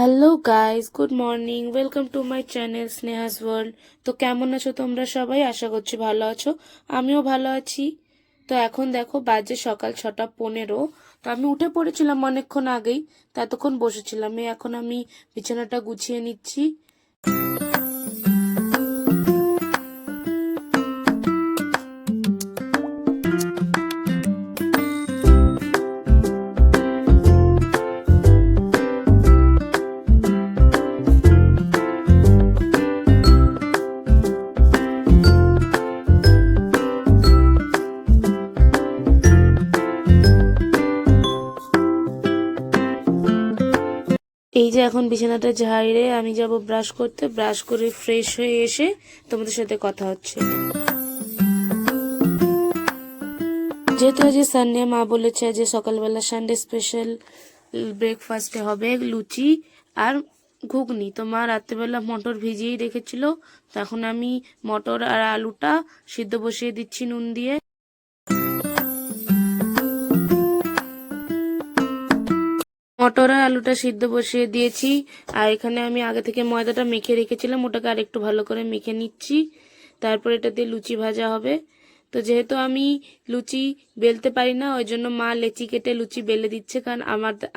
Hello guys, good morning. Welcome to my channel Sneha's world. তো কেমন আছো তোমরা সবাই? আশা করছি ভালো আছো, আমিও ভালো আছি। তো এখন দেখো বাজে সকাল 6:15। তো আমি উঠে পড়েছিলাম অনেকক্ষণ আগেই, ততক্ষণ বসেছিলাম। এখন আমি বিছানাটা গুছিয়ে নিচ্ছি। এই যে এখন বিছানাটা ঝাড়ে আমি যাব ব্রাশ করতে। ব্রাশ করে ফ্রেশ হয়ে এসে তোমাদের সাথে কথা হচ্ছে। যেহেতু আজ সানডে, মা বলেছে যে সকালবেলা সানডে স্পেশাল ব্রেকফাস্টে হবে লুচি আর ঘুগনি। তো মা রাত্রেবেলা মটর ভিজিয়েই রেখেছিল, তখন আমি মটর আর আলুটা সিদ্ধ বসিয়ে দিচ্ছি নুন দিয়ে। মটর আর আলুটা সিদ্ধ বসিয়ে দিয়েছি, আর এখানে আমি আগে থেকে ময়দাটা মেখে রেখেছিলাম, ওটাকে আর একটু ভালো করে মেখে নিচ্ছি। তারপর এটা দিয়ে লুচি ভাজা হবে। তো যেহেতু আমি লুচি বেলতে পারি না, ওই জন্য মা লেচি কেটে লুচি বেলে দিচ্ছে, কারণ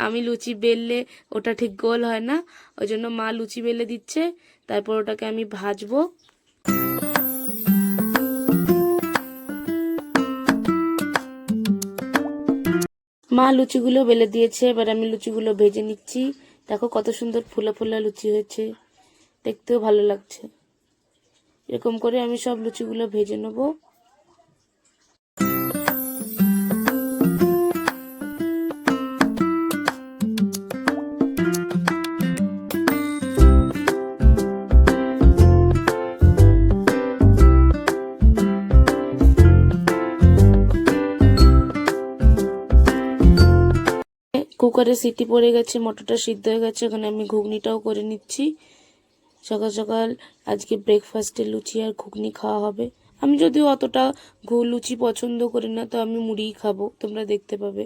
আমি লুচি বেললে ওটা ঠিক গোল হয় না, ওই জন্য মা লুচি বেলে দিচ্ছে। তারপর ওটাকে আমি ভাজবো। মা লুচিগুলো বেলে দিয়েছে, এবার আমি লুচিগুলো ভেজে নিচ্ছি। দেখো কত সুন্দর ফুলা ফুলা লুচি হয়েছে, দেখতেও ভালো লাগছে। এরকম করে আমি সব লুচিগুলো ভেজে নেব। কুকারে সিটি পড়ে গেছে, মটরটা সিদ্ধ হয়ে গেছে। এখানে আমি ঘুগনিটাও করে নিচ্ছি। সকাল সকাল আজকে ব্রেকফাস্টে লুচি আর ঘুগনি খাওয়া হবে। আমি যদিও অতটা লুচি পছন্দ করি না, তো আমি মুড়িই খাবো। তোমরা দেখতে পাবে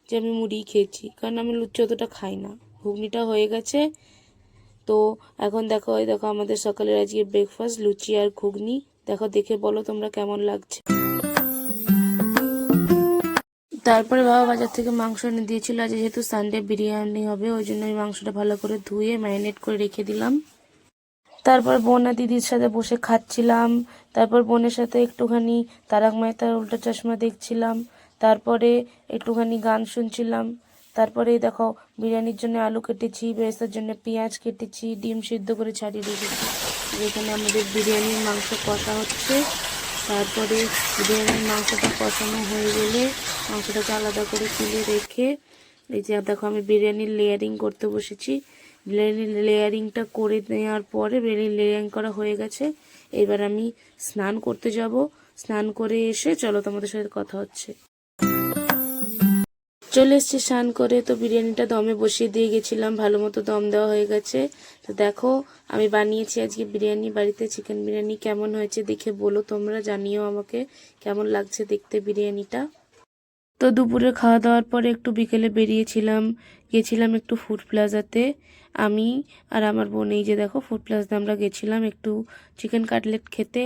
যে আমি মুড়িই খেয়েছি, কারণ আমি লুচি অতটা খাই না। ঘুগনিটা হয়ে গেছে। তো এখন দেখো, এই দেখো আমাদের সকালের আজকে ব্রেকফাস্ট লুচি আর ঘুগনি। দেখো, দেখে বলো তোমরা কেমন লাগছে। তারপরে বাবা বাজার থেকে মাংস এনে দিয়েছিল। আজ যেহেতু সানডে বিরিয়ানি হবে, ওই জন্য আমি মাংসটা ভালো করে ধুয়ে ম্যারিনেট করে রেখে দিলাম। তারপর বোন আর দিদির সাথে বসে খাচ্ছিলাম। তারপর বোনের সাথে একটুখানি তারক মেহতার উল্টা চশমা দেখছিলাম। তারপরে একটুখানি গান শুনছিলাম। তারপরে দেখো, বিরিয়ানির জন্য আলু কেটেছি, বেরেস্তার জন্য পেঁয়াজ কেটেছি, ডিম সিদ্ধ করে ছাড়িয়ে রেখেছি। এখানে আমাদের বিরিয়ানির মাংস কষা হচ্ছে। তারপরে বিরিয়ানির মাংসটা কষানো হয়ে গেলে মাংসটাকে আলাদা করে তুলে রেখে, এই যে দেখো আমি বিরিয়ানির লেয়ারিং করতে বসেছি। বিরিয়ানির লেয়ারিংটা করে নেওয়ার পরে বিরিয়ানির লেয়ারিং করা হয়ে গেছে। এবার আমি স্নান করতে যাব। স্নান করে এসে চলো তোমাদের সাথে কথা হচ্ছে। চলে এসছি স্নান করে। তো বিরিয়ানিটা দমে বসিয়ে দিয়ে গেছিলাম, ভালো মতো দম দেওয়া হয়ে গেছে। তো দেখো, আমি বানিয়েছি আজকে বিরিয়ানি বাড়িতে, চিকেন বিরিয়ানি। কেমন হয়েছে দেখে বলো তোমরা, জানিও আমাকে কেমন লাগছে দেখতে বিরিয়ানিটা। তো দুপুরে খাওয়া দাওয়ার পরে একটু বিকেলে বেরিয়েছিলাম, গেছিলাম একটু ফুড প্লাজাতে। আমি আর আমার বোন, এই যে দেখো ফুড প্লাজাতে আমরা গেছিলাম একটু চিকেন কাটলেট খেতে।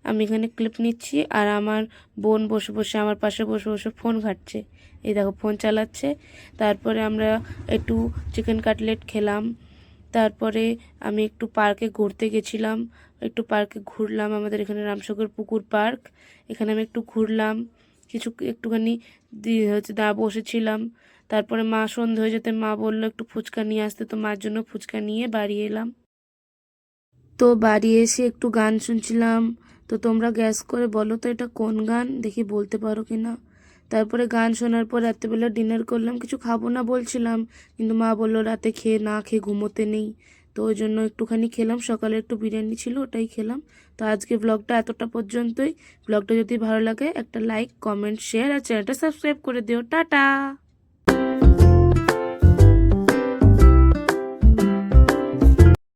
আমি এখানে ক্লিপ নিচ্ছি, আর আমার বোন বসে বসে আমার পাশে বসে বসে ফোন ঘাঁটছে। এই দেখো ফোন চালাচ্ছে। তারপরে আমরা একটু চিকেন কাটলেট খেলাম। তারপরে আমি একটু পার্কে ঘুরতে গেছিলাম, একটু পার্কে ঘুরলাম। আমাদের এখানে রামসাগর পুকুর পার্ক, এখানে আমি একটু ঘুরলাম, একটুখানি হচ্ছে বসেছিলাম। তারপরে মা সন্ধে হয়ে যেতে মা বললো একটু ফুচকা নিয়ে আসতে, তো মার জন্য ফুচকা নিয়ে বাড়ি এলাম। তো বাড়ি এসে একটু গান শুনছিলাম। তো তোমরা গ্যাস করে বলো তো এটা কোন গান, দেখি বলতে পারো কি না। তারপরে গান শোনার পর রাত্রেবেলা ডিনার করলাম। কিছু খাবো না বলছিলাম, কিন্তু মা বললো রাতে না খেয়ে ঘুমোতে নেই, তো ওই জন্য একটুখানি খেলাম। সকালে একটু বিরিয়ানি ছিল, ওটাই খেলাম। তো আজকে ব্লগটা এতটা পর্যন্তই। ব্লগটা যদি ভালো লাগে একটা লাইক, কমেন্ট, শেয়ার আর চ্যানেলটা সাবস্ক্রাইব করে দিও। টাটা।